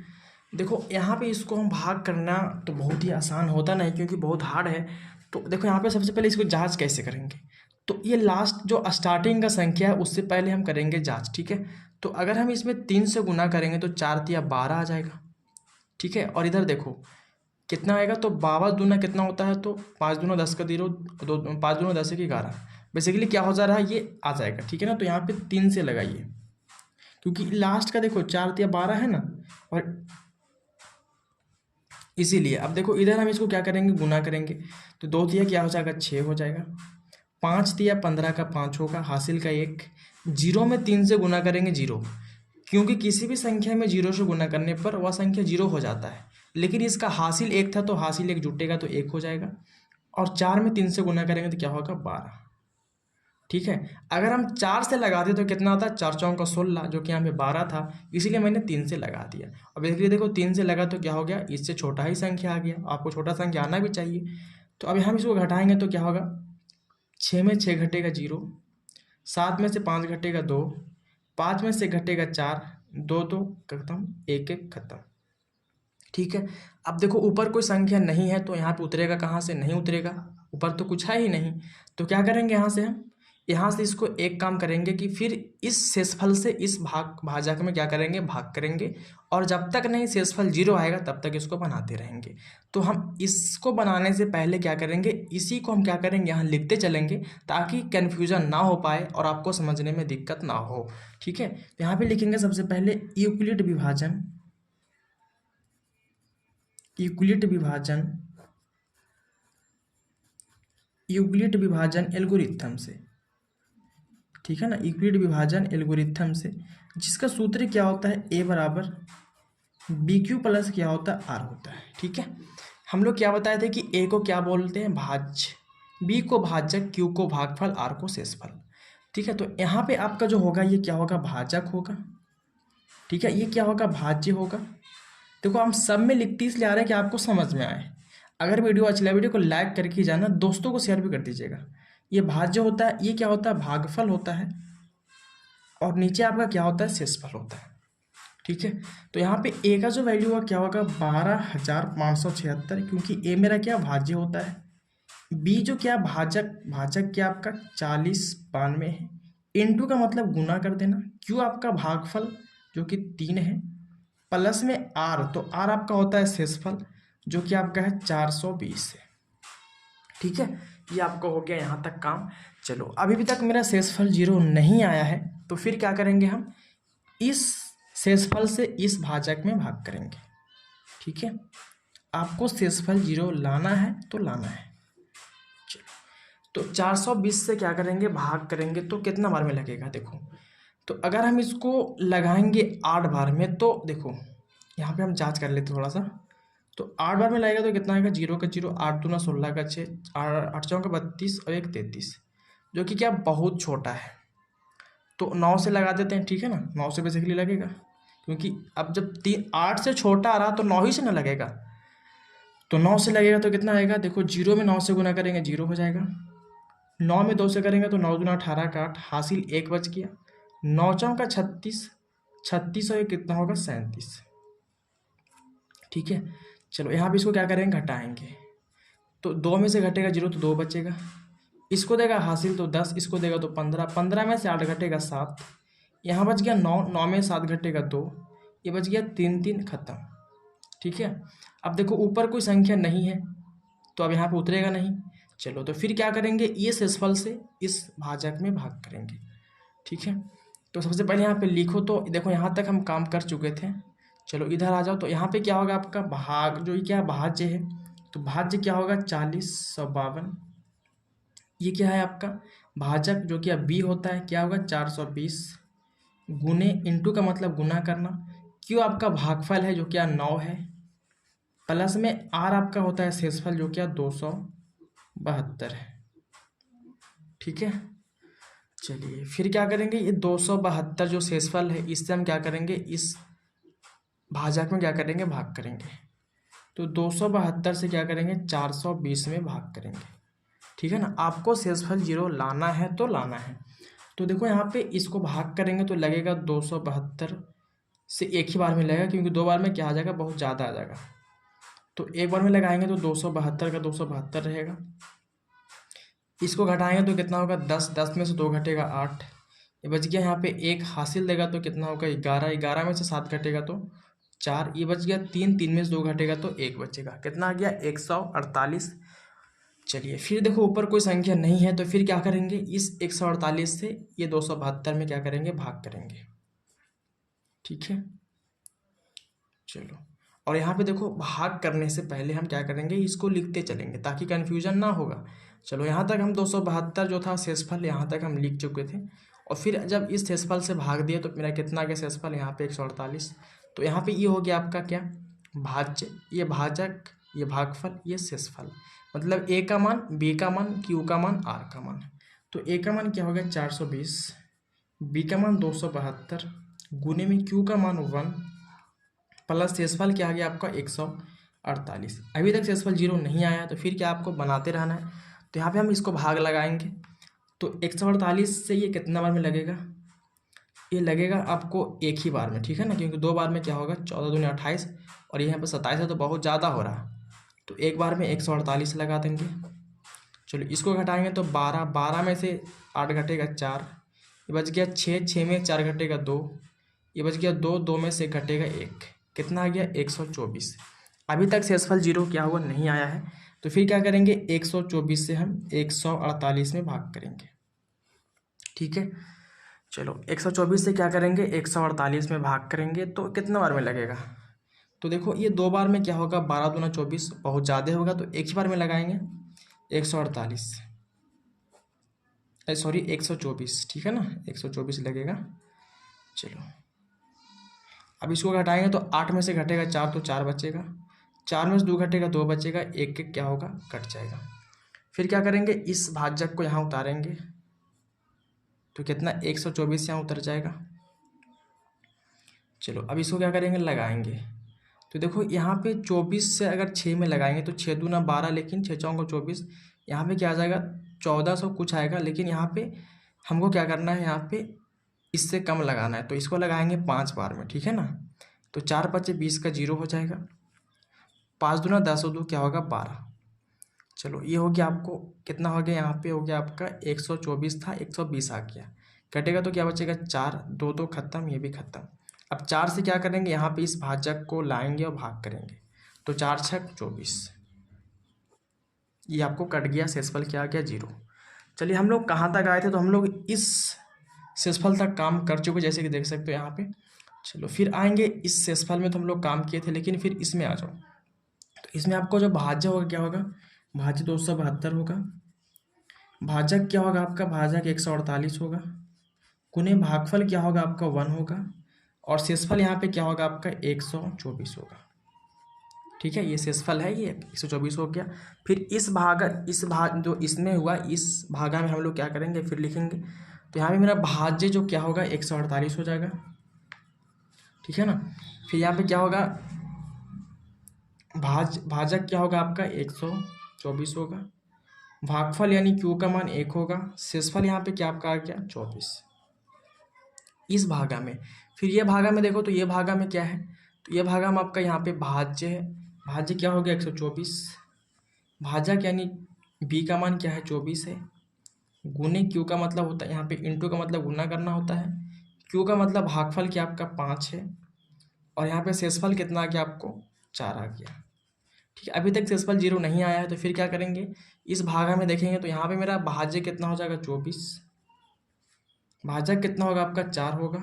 देखो यहाँ पे इसको हम भाग करना तो बहुत ही आसान होता नहीं, क्योंकि बहुत हार्ड है। तो देखो यहाँ पे सबसे पहले इसको जांच कैसे करेंगे, तो ये लास्ट जो स्टार्टिंग का संख्या है उससे पहले हम करेंगे जांच, ठीक है। तो अगर हम इसमें 3 से गुना करेंगे तो 4 तिया 12 आ जाएगा, ठीक है। और इधर देखो कितना आएगा, तो 22 दूना कितना होता है, तो 5 दूना 10 का 0, 5 दूना 10 की 11। बेसिकली क्या हो जा रहा है, ये आ जाएगा, ठीक है ना। तो यहाँ पे 3 से लगाइए, क्योंकि लास्ट का देखो 4 तिया 12 है ना, और इसीलिए अब देखो इधर हम इसको क्या करेंगे, गुना करेंगे। तो 2 तिया क्या हो जाएगा, 6 हो जाएगा। 5 तिया 15 का 5 होगा, हासिल का 1। 0 में 3 से गुना करेंगे 0, क्योंकि किसी भी संख्या में 0 से गुना करने पर वह संख्या 0 हो जाता है। लेकिन इसका हासिल 1 था, तो हासिल 1 जुटेगा तो 1 हो जाएगा। और 4 में 3 से गुना करेंगे तो क्या होगा, 12, ठीक है। अगर हम 4 से लगाते तो कितना आता है, 4 चौका 16, जो कि यहाँ पे 12 था, इसीलिए मैंने 3 से लगा दिया। अब बेसिकली देखो 3 से लगा तो क्या हो गया, इससे छोटा ही संख्या आ गया। आपको छोटा संख्या आना भी चाहिए। तो अभी हम इसको घटाएंगे तो क्या होगा, 6 में 6 घटेगा 0, 7 में से 5 घटेगा 2, 5 में से घटेगा 4, 2 2 खत्म, 1 1 खत्म, ठीक है। अब देखो ऊपर कोई संख्या नहीं है, तो यहाँ पे उतरेगा कहाँ से, नहीं उतरेगा, ऊपर तो कुछ है ही नहीं। तो क्या करेंगे, यहाँ से इसको एक काम करेंगे कि फिर इस शेषफल से इस भाजक में क्या करेंगे, भाग करेंगे। और जब तक नहीं शेषफल 0 आएगा तब तक इसको बनाते रहेंगे। तो हम इसको बनाने से पहले क्या करेंगे, इसी को हम क्या करेंगे, यहाँ लिखते चलेंगे, ताकि कन्फ्यूजन ना हो पाए और आपको समझने में दिक्कत ना हो, ठीक है। तो यहाँ पे लिखेंगे सबसे पहले यूक्लिड विभाजन, यूक्लिड विभाजन, यूक्लिड विभाजन एल्गोरिथम से, ठीक है ना। यूक्लिड विभाजन एल्गोरिथम से, जिसका सूत्र क्या होता है, ए बराबर बी क्यू प्लस क्या होता है, आर होता है, ठीक है। हम लोग क्या बताए थे कि ए को क्या बोलते हैं, भाज्य, बी को भाजक, क्यू को भागफल, आर को शेषफल, ठीक है। तो यहाँ पे आपका जो होगा ये क्या होगा, भाजक होगा, ठीक है। ये क्या होगा, भाज्य होगा। देखो हम सब में लिखते इसलिए आ रहे हैं कि आपको समझ में आए। अगर वीडियो अच्छा लगे, वीडियो को लाइक करके जाना, दोस्तों को शेयर भी कर दीजिएगा। ये भाज्य होता है, ये क्या होता है, भागफल होता है, और नीचे आपका क्या होता है, शेषफल होता है, ठीक है। तो यहाँ पे ए का जो वैल्यू हुआ क्या होगा, 12,576, क्योंकि ए मेरा क्या भाज्य होता है। बी जो क्या भाजक, भाजक क्या आपका 4092 है, इनटू का मतलब गुना कर देना, क्यू आपका भागफल जो कि 3 है, प्लस में आर, तो आर आपका होता है शेषफल जो कि आपका है 420 है, ठीक है। ये आपका हो गया यहाँ तक काम। चलो अभी भी तक मेरा शेषफल 0 नहीं आया है, तो फिर क्या करेंगे, हम इस शेषफल से इस भाजक में भाग करेंगे, ठीक है। आपको शेषफल 0 लाना है तो लाना है। चलो तो 420 से क्या करेंगे, भाग करेंगे, तो कितना बार में लगेगा, देखो। तो अगर हम इसको लगाएंगे 8 बार में, तो देखो यहाँ पे हम जांच कर लेते थोड़ा सा। तो 8 बार में लगेगा तो कितना आएगा, 0 का 0, 8 दूना 16 का 6, 8 चौका 32 और 1 33, जो कि क्या बहुत छोटा है। तो 9 से लगा देते हैं, ठीक है ना। 9 से बेसिकली लगेगा, क्योंकि अब जब 8 से छोटा आ रहा तो 9 ही से ना लगेगा। तो 9 से लगेगा तो कितना आएगा, देखो 0 में 9 से गुना करेंगे 0 हो जाएगा, 9 में 2 से करेंगे तो 9 दूना 18 का 8, हासिल 1 बच गया। 9 चौका 36, 36 और 1 कितना होगा, 37, ठीक है। चलो यहाँ पे इसको क्या करेंगे, घटाएंगे। तो 2 में से घटेगा 0 तो 2 बचेगा, इसको देगा हासिल तो 10, इसको देगा तो 15, 15 में से 8 घटेगा 7, यहाँ बच गया 9, 9 में 7 घटेगा 2, ये बच गया 3 3 खत्म, ठीक है। अब देखो ऊपर कोई संख्या नहीं है, तो अब यहाँ पे उतरेगा नहीं। चलो तो फिर क्या करेंगे, ये शेषफल से इस भाजक में भाग करेंगे, ठीक है। तो सबसे पहले यहाँ पे लिखो, तो देखो यहाँ तक हम काम कर चुके थे। चलो इधर आ जाओ, तो यहाँ पे क्या होगा, आपका भाग जो ये क्या भाज्य है, तो भाज्य क्या होगा, 4052, ये क्या है आपका भाजक जो कि अब बी होता है, क्या होगा 420, गुने इंटू का मतलब गुना करना, क्यों आपका भागफल है जो क्या 9 है, प्लस में आर आपका होता है शेषफल जो क्या 272 है, ठीक है। चलिए फिर क्या करेंगे, ये 272 जो शेषफल है इससे हम क्या करेंगे, इस भाजक में क्या करेंगे, भाग करेंगे। तो 272 से क्या करेंगे, 420 में भाग करेंगे, ठीक है ना। आपको शेषफल 0 लाना है तो लाना है। तो देखो यहाँ पे इसको भाग करेंगे तो लगेगा 272 से एक ही बार में लगेगा, क्योंकि 2 बार में क्या आ जाएगा, बहुत ज़्यादा आ जाएगा। तो एक बार में लगाएंगे तो 272 का 272 रहेगा, इसको घटाएंगे तो कितना होगा 10, 10 में से 2 घटेगा 8, ये बच गया। यहाँ पे 1 हासिल देगा तो कितना होगा 11, 11 में से 7 घटेगा तो 4, ये बच गया 3, 3 में से 2 घटेगा तो 1 बचेगा। कितना आ गया 148। चलिए फिर देखो ऊपर कोई संख्या नहीं है तो फिर क्या करेंगे, इस 148 से ये 272 में क्या करेंगे, भाग करेंगे। ठीक है, चलो। और यहाँ पे देखो भाग करने से पहले हम क्या करेंगे, इसको लिखते चलेंगे ताकि कन्फ्यूजन ना होगा। चलो यहाँ तक हम 272 जो था शेषफल यहाँ तक हम लिख चुके थे, और फिर जब इस शेषफल से भाग दिए तो मेरा कितना आ गया शेषफल, यहाँ पे 148। तो यहाँ पे ये हो गया आपका क्या, भाज्य, ये भाजक, ये भागफल, ये शेषफल। मतलब ए का मान, बी का मान, क्यू का मान, आर का मान। तो ए का मान क्या हो गया 420, बी का मान 272, गुने में क्यू का मान 1, प्लस शेषफल क्या आ गया आपका 148। अभी तक शेषफल 0 नहीं आया तो फिर क्या आपको बनाते रहना है। तो यहाँ पे हम इसको भाग लगाएंगे तो 148 से ये कितना बार में लगेगा, ये लगेगा आपको एक ही बार में, ठीक है ना, क्योंकि 2 बार में क्या होगा 14 दूनी 28 और यहाँ पे 27 है तो बहुत ज़्यादा हो रहा है। तो एक बार में 148 लगा देंगे। चलो इसको घटाएंगे तो 12, 12 में से 8 घटेगा 4, ये बच गया 6, 6 में 4 घटेगा 2, ये बच गया 2, 2 में से घटेगा 1, कितना आ गया 124। अभी तक शेषफल 0 क्या हुआ, नहीं आया है। तो फिर क्या करेंगे 124 से हम 148 में भाग करेंगे। ठीक है, चलो 124 से क्या करेंगे 148 में भाग करेंगे तो कितना बार में लगेगा। तो देखो ये 2 बार में क्या होगा, 12 दूना 24 बहुत ज़्यादा होगा तो एक ही बार में लगाएंगे 148, सॉरी 124, ठीक है ना, 124 लगेगा। चलो अब इसको घटाएंगे तो 8 में से घटेगा 4 तो 4 बचेगा, 4 में से 2 घटेगा 2 बचेगा, एक एक क्या होगा कट जाएगा। फिर क्या करेंगे इस भाजक को यहाँ उतारेंगे तो कितना 124 यहाँ उतर जाएगा। चलो अब इसको क्या करेंगे लगाएंगे तो देखो यहाँ पे 24 से अगर 6 में लगाएंगे तो 6 दूना 12, लेकिन 6 चौंको 24, यहाँ पे क्या आ जाएगा 1400 कुछ आएगा। लेकिन यहाँ पे हमको क्या करना है, यहाँ पे इससे कम लगाना है तो इसको लगाएंगे 5 बार में, ठीक है ना। तो 4 5 20 का 0 हो जाएगा, 5 दूना 10 और 2 क्या होगा 12। चलो ये हो गया आपको कितना हो गया, यहाँ पे हो गया आपका 124 था 120 आ गया, कटेगा तो क्या बचेगा 4, 2 2 खत्म, ये भी खत्म। अब 4 से क्या करेंगे, यहाँ पे इस भाजक को लाएंगे और भाग करेंगे तो 4 6 24, ये आपको कट गया, शेषफल क्या आ गया 0। चलिए हम लोग कहाँ तक आए थे, तो हम लोग इस शेषफल तक काम कर चुके जैसे कि देख सकते हो यहाँ पे। चलो फिर आएंगे इस शेषफल में तो हम लोग काम किए थे, लेकिन फिर इसमें आ जाओ। तो इसमें आपको जो भाज्य होगा क्या होगा, भाज्य 272 होगा, भाजक क्या होगा आपका, भाजक 148 होगा, गुने भागफल क्या होगा आपका 1 होगा, और शेषफल यहाँ पे क्या होगा आपका 124 होगा। ठीक है, ये शेषफल है, ये 124 हो गया। फिर इस भाग जो इसमें हुआ, इस भागा में हम लोग क्या करेंगे फिर लिखेंगे। तो यहाँ पे मेरा भाज्य जो क्या होगा 148 हो जाएगा, ठीक है ना। फिर यहाँ पे क्या होगा, भाजक क्या होगा आपका 124 होगा, भागफल यानी क्यू का मान 1 होगा, शेषफल यहाँ पे क्या आपका आ गया 24 इस भागा में। फिर ये भागा में देखो तो ये भागा में क्या है, तो ये भागा में आपका यहाँ पे भाज्य है, भाज्य क्या हो गया 124, भाजक यानी बी का मान क्या है 24 है, गुने क्यू का मतलब होता है यहाँ पे इंटू का मतलब गुना करना होता है, क्यू का मतलब भागफल क्या आपका 5 है, और यहाँ पे शेषफल कितना आ गया आपको 4 आ गया। ठीक है, अभी तक शेषफल 0 नहीं आया है तो फिर क्या करेंगे, इस भागा में देखेंगे तो यहाँ पे मेरा भाज्य कितना हो जाएगा 24, भाजक कितना होगा आपका 4 होगा,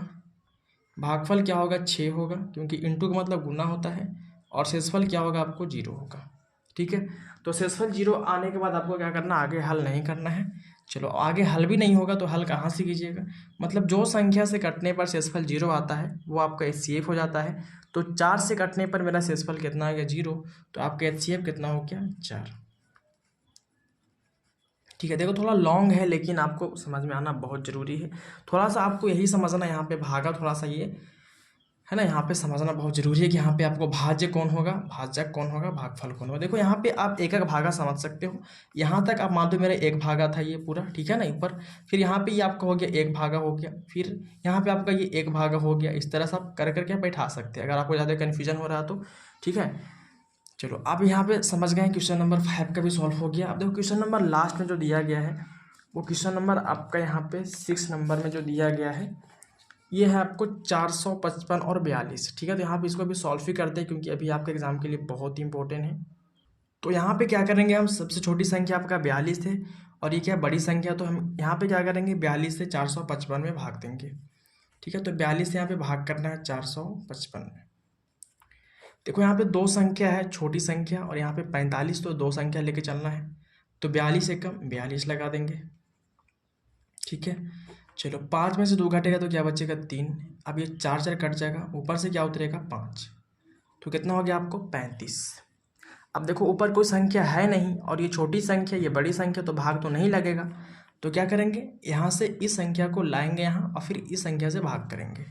भागफल क्या होगा 6 होगा क्योंकि इंटू का मतलब गुना होता है, और शेषफल क्या होगा आपको 0 होगा। ठीक है, तो शेषफल 0 आने के बाद आपको क्या करना, आगे हल नहीं करना है। चलो आगे हल भी नहीं होगा तो हल कहाँ से कीजिएगा, मतलब जो संख्या से कटने पर शेषफल 0 आता है वो आपका HCF हो जाता है। तो 4 से कटने पर मेरा शेषफल कितना आ गया 0, तो आपका HCF कितना हो गया 4। ठीक है, देखो थोड़ा लॉन्ग है लेकिन आपको समझ में आना बहुत ज़रूरी है। थोड़ा सा आपको यही समझना, यहाँ पे भागा थोड़ा सा ये है ना, यहाँ पे समझना बहुत ज़रूरी है कि यहाँ पे आपको भाज्य कौन होगा, भाजक कौन होगा, भागफल कौन होगा। देखो यहाँ पे आप एक एक भागा समझ सकते हो, यहाँ तक आप मान दो मेरा एक भागा था ये पूरा, ठीक है ना ऊपर, फिर यहाँ पे ये आपका हो गया एक भागा हो गया, फिर यहाँ पे आपका ये एक भागा हो गया। इस तरह से आप कर करके बैठा सकते हैं अगर आपको ज़्यादा कन्फ्यूजन हो रहा है तो। ठीक है, चलो अब यहाँ पे समझ गए क्वेश्चन नंबर 5 का भी सॉल्व हो गया। अब देखो क्वेश्चन नंबर लास्ट में जो दिया गया है वो क्वेश्चन नंबर आपका यहाँ पे 6 नंबर में जो दिया गया है ये है आपको 455 और 42। ठीक है, तो यहाँ पे इसको भी सॉल्व ही करते हैं क्योंकि अभी आपके एग्जाम के लिए बहुत ही इंपॉर्टेंट है। तो यहाँ पे क्या करेंगे, हम सबसे छोटी संख्या आपका 42 है और ये क्या बड़ी संख्या, तो हम यहाँ पे क्या करेंगे 42 से 455 में भाग देंगे। ठीक है, तो 42 से यहाँ पे भाग करना है 455 में। देखो यहाँ पे दो संख्या है, छोटी संख्या, और यहाँ पे 45, तो दो संख्या लेके चलना है। तो 42 से कम 42 लगा देंगे। ठीक है, चलो 5 में से 2 घटेगा तो क्या बचेगा 3। अब ये 4 4 कट जाएगा, ऊपर से क्या उतरेगा 5, तो कितना हो गया आपको 35। अब देखो ऊपर कोई संख्या है नहीं और ये छोटी संख्या ये बड़ी संख्या, तो भाग तो नहीं लगेगा। तो क्या करेंगे, यहाँ से इस संख्या को लाएंगे यहाँ और फिर इस संख्या से भाग करेंगे।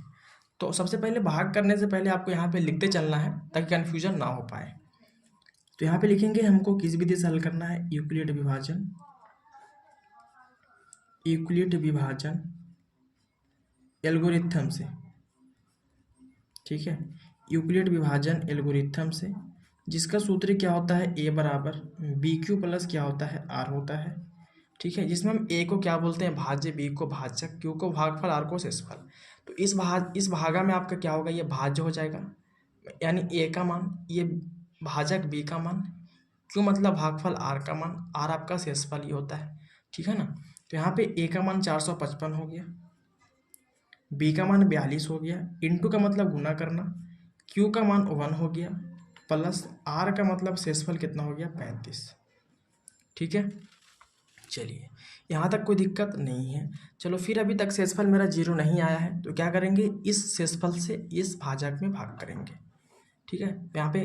तो सबसे पहले भाग करने से पहले आपको यहाँ पे लिखते चलना है ताकि कन्फ्यूजन ना हो पाए। तो यहाँ पे लिखेंगे हमको किस विधि से हल करना है, यूक्लिड विभाजन, यूक्लिड विभाजन एल्गोरिथम से। ठीक है, यूक्लिड विभाजन एल्गोरिथम से, जिसका सूत्र क्या होता है ए बराबर बी क्यू प्लस क्या होता है आर होता है। ठीक है, जिसमें हम ए को क्या बोलते हैं भाज्य, बी को भाजक, क्यू को भागफल, आर को शेषफल। तो इस भागा में आपका क्या होगा, ये भाज्य हो जाएगा, यानी ए का मान, ये भाजक बी का मान, क्यू मतलब भागफल, आर का मान, आर आपका शेषफल ये होता है। ठीक है ना, तो यहाँ पे ए का मान 455 हो गया, बी का मान 42 हो गया, इंटू का मतलब गुना करना, क्यू का मान 1 हो गया, प्लस आर का मतलब शेषफल कितना हो गया 35। ठीक है, चलिए यहाँ तक कोई दिक्कत नहीं है। चलो फिर अभी तक शेषफल मेरा 0 नहीं आया है, तो क्या करेंगे इस शेषफल से इस भाजक में भाग करेंगे। ठीक है, यहाँ पे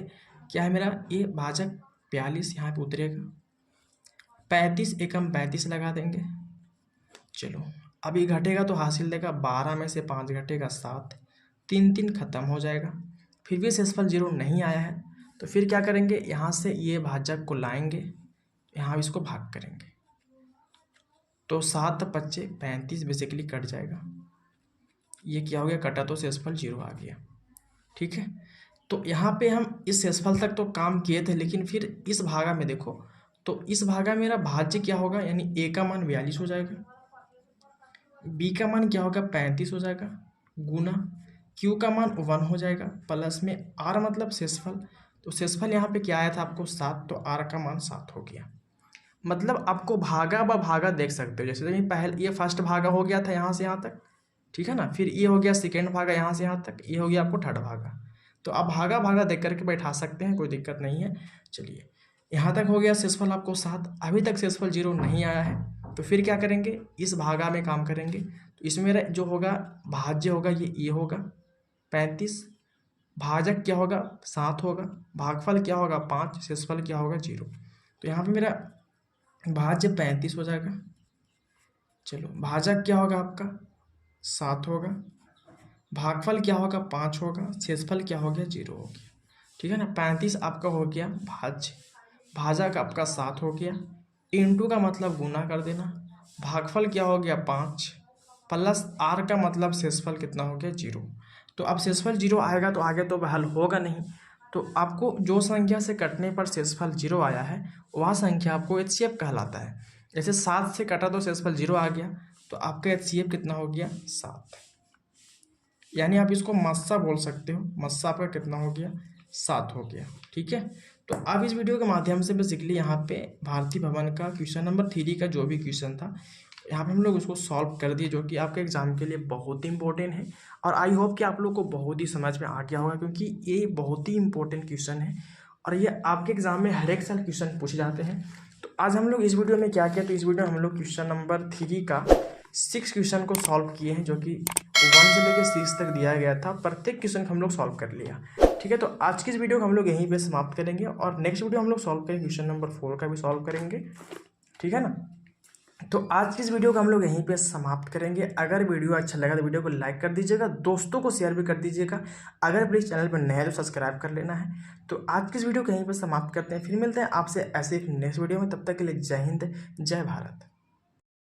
क्या है मेरा, ये भाजक 42 यहाँ पे उतरेगा, 35 एकम 35 लगा देंगे। चलो अभी घटेगा तो हासिल देगा, 12 में से 5 घटेगा 7, 3 3 खत्म हो जाएगा। फिर भी शेषफल 0 नहीं आया है, तो फिर क्या करेंगे, यहाँ से ये भाजक को लाएंगे, यहाँ इसको भाग करेंगे, तो 7 5 35 बेसिकली कट जाएगा। ये क्या हो गया, कटा तो शेषफल 0 आ गया। ठीक है, तो यहाँ पे हम इस शेषफल तक तो काम किए थे, लेकिन फिर इस भागा में देखो, तो इस भागा मेरा भाज्य क्या होगा, यानी ए का मान 42 हो जाएगा, बी का मान क्या होगा 35 हो जाएगा, गुना क्यू का मान 1 हो जाएगा, प्लस में आर मतलब शेषफल, तो शेषफल यहाँ पे क्या आया था आपको 7, तो आर का मान 7 हो गया। मतलब आपको भागा व भागा देख सकते हो, जैसे तो पहले ये फर्स्ट भागा हो गया था यहाँ से यहाँ तक, ठीक है ना, फिर ये हो गया सेकेंड भागा यहाँ से यहाँ तक, ये हो गया आपको थर्ड भागा। तो आप भागा भागा देख करके बैठा सकते हैं, कोई दिक्कत नहीं है। चलिए यहाँ तक हो गया शेषफल आपको 7, अभी तक शेषफल 0 नहीं आया है, तो फिर क्या करेंगे इस भागा में काम करेंगे। तो इसमें मेरा जो होगा भाज्य होगा ये होगा 35, भाजक क्या होगा 7 होगा, भागफल क्या होगा 5, शेषफल क्या होगा 0। तो यहाँ पे मेरा भाज्य 35 हो जाएगा। चलो भाजक क्या होगा आपका 7 होगा, भागफल क्या होगा 5 होगा, शेषफल क्या हो गया 0 हो गया। ठीक है ना, 35 आपका हो गया भाज्य, भाजक आपका 7 हो गया, इंटू का मतलब गुना कर देना, भागफल क्या हो गया 5, प्लस आर का मतलब शेषफल कितना हो गया 0। तो अब शेषफल 0 आएगा तो आगे तो हल होगा नहीं, तो आपको जो संख्या से कटने पर शेषफल 0 आया है वह संख्या आपको एचसीएफ कहलाता है। जैसे 7 से कटा तो शेषफल 0 आ गया, तो आपका एचसीएफ कितना हो गया 7, यानी आप इसको मस्सा बोल सकते हो, मस्सा आपका कितना हो गया 7 हो गया। ठीक है, तो अब इस वीडियो के माध्यम से बेसिकली यहाँ पे भारतीय भवन का क्वेश्चन नंबर 3 का जो भी क्वेश्चन था यहाँ पे हम लोग उसको सॉल्व कर दिए, जो कि आपके एग्जाम के लिए बहुत ही इंपॉर्टेंट है। और आई होप कि आप लोग को बहुत ही समझ में आ गया होगा, क्योंकि ये बहुत ही इंपॉर्टेंट क्वेश्चन है और ये आपके एग्जाम में हर एक साल क्वेश्चन पूछे जाते हैं। तो आज हम लोग इस वीडियो में क्या किया, तो इस वीडियो में हम लोग क्वेश्चन नंबर 3 का 6 क्वेश्चन को सॉल्व किए हैं, जो कि 1 से लेकर 6 तक दिया गया था। प्रत्येक क्वेश्चन को हम लोग सॉल्व कर लिया। ठीक है, तो आज की इस वीडियो को हम लोग यहीं पे समाप्त करेंगे और नेक्स्ट वीडियो हम लोग सॉल्व करेंगे क्वेश्चन नंबर 4 का भी सॉल्व करेंगे। ठीक है ना, तो आज की इस वीडियो को हम लोग यहीं पे समाप्त करेंगे। अगर वीडियो अच्छा लगा तो वीडियो को लाइक कर दीजिएगा, दोस्तों को शेयर भी कर दीजिएगा। अगर प्लीज़ चैनल पर नए हैं तो सब्सक्राइब कर लेना है। तो आज की इस वीडियो को यहीं पर समाप्त करते हैं, फिर मिलते हैं आपसे ऐसे एक नेक्स्ट वीडियो में। तब तक के लिए जय हिंद, जय भारत।